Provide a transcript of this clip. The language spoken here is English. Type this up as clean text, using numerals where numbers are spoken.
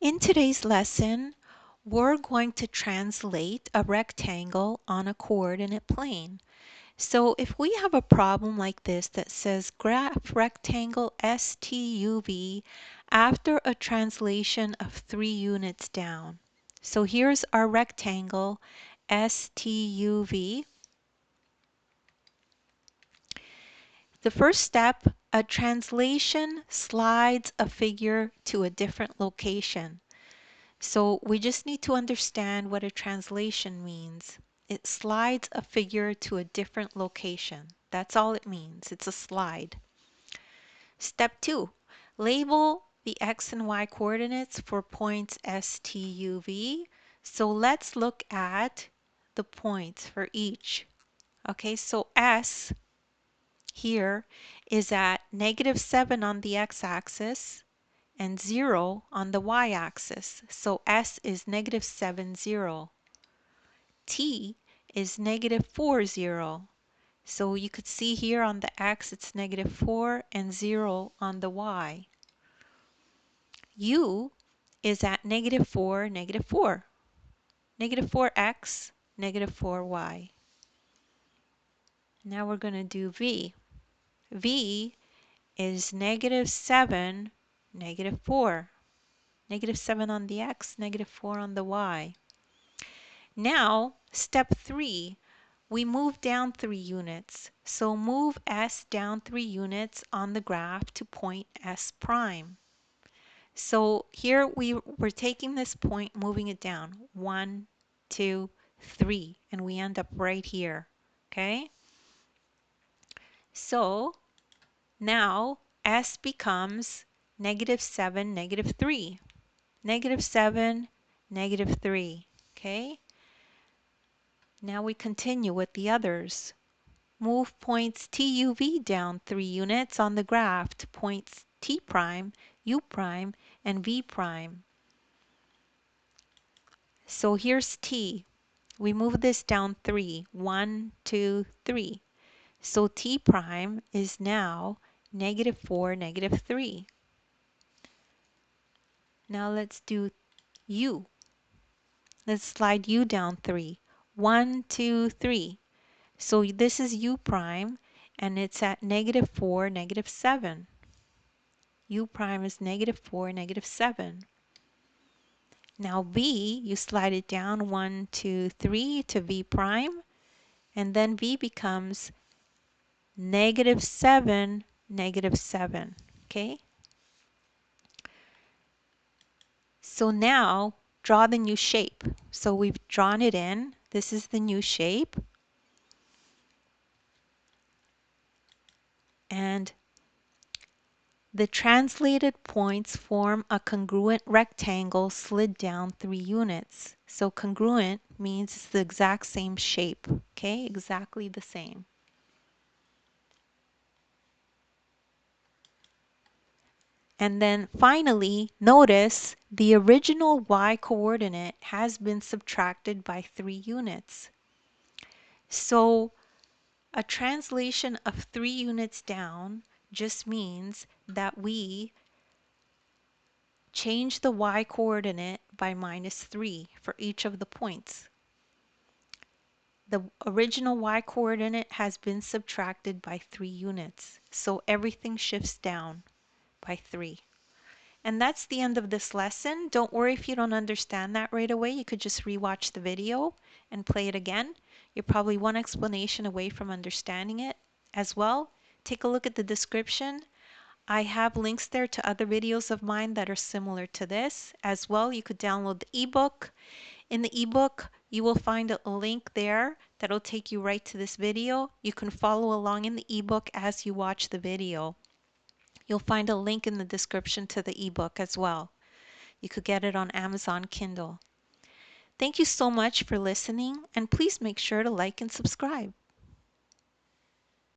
In today's lesson, we're going to translate a rectangle on a coordinate plane. So if we have a problem like this that says graph rectangle STUV after a translation of 3 units down. So here's our rectangle STUV. The first step, a translation slides a figure to a different location. So we just need to understand what a translation means. It slides a figure to a different location. That's all it means. It's a slide. Step 2. Label the x and y coordinates for points S, T, U, V. So let's look at the points for each. Okay, so S here is at -7 on the x-axis and 0 on the y-axis. So S is -7, 0. T is -4, 0. So you could see here on the x it's -4 and 0 on the y. U is at -4, -4. -4x, -4y. Now we're going to do V. V is -7, -4. -7 on the x, -4 on the y. Now, step 3, we move down 3 units. So move S down 3 units on the graph to point S prime. So here we're taking this point, moving it down. 1, 2, 3, and we end up right here. Okay? So now S becomes -7, -3. -7, -3. Okay? Now we continue with the others. Move points TUV down 3 units on the graph to points T prime, U prime, and V prime. So here's T. We move this down 3. 1, 2, 3. So T prime is now -4, -3. Now let's do U. Let's slide U down 3. 1, 2, 3. So this is U prime, and it's at -4, -7. U prime is -4, -7. Now V, you slide it down 1, 2, 3 to V prime, and then V becomes -7, -7. Okay? So now draw the new shape. So we've drawn it in. This is the new shape. And the translated points form a congruent rectangle slid down 3 units. So congruent means it's the exact same shape. Okay, exactly the same. And then finally, notice the original y coordinate has been subtracted by 3 units. So a translation of 3 units down just means that we change the y coordinate by -3 for each of the points. The original y coordinate has been subtracted by 3 units, so everything shifts down by 3. And that's the end of this lesson. Don't worry if you don't understand that right away. You could just rewatch the video and play it again. You're probably one explanation away from understanding it as well. Take a look at the description. I have links there to other videos of mine that are similar to this as well. You could download the ebook. In the ebook, you will find a link there that'll take you right to this video. You can follow along in the ebook as you watch the video. You'll find a link in the description to the ebook as well. You could get it on Amazon Kindle. Thank you so much for listening, and please make sure to like and subscribe.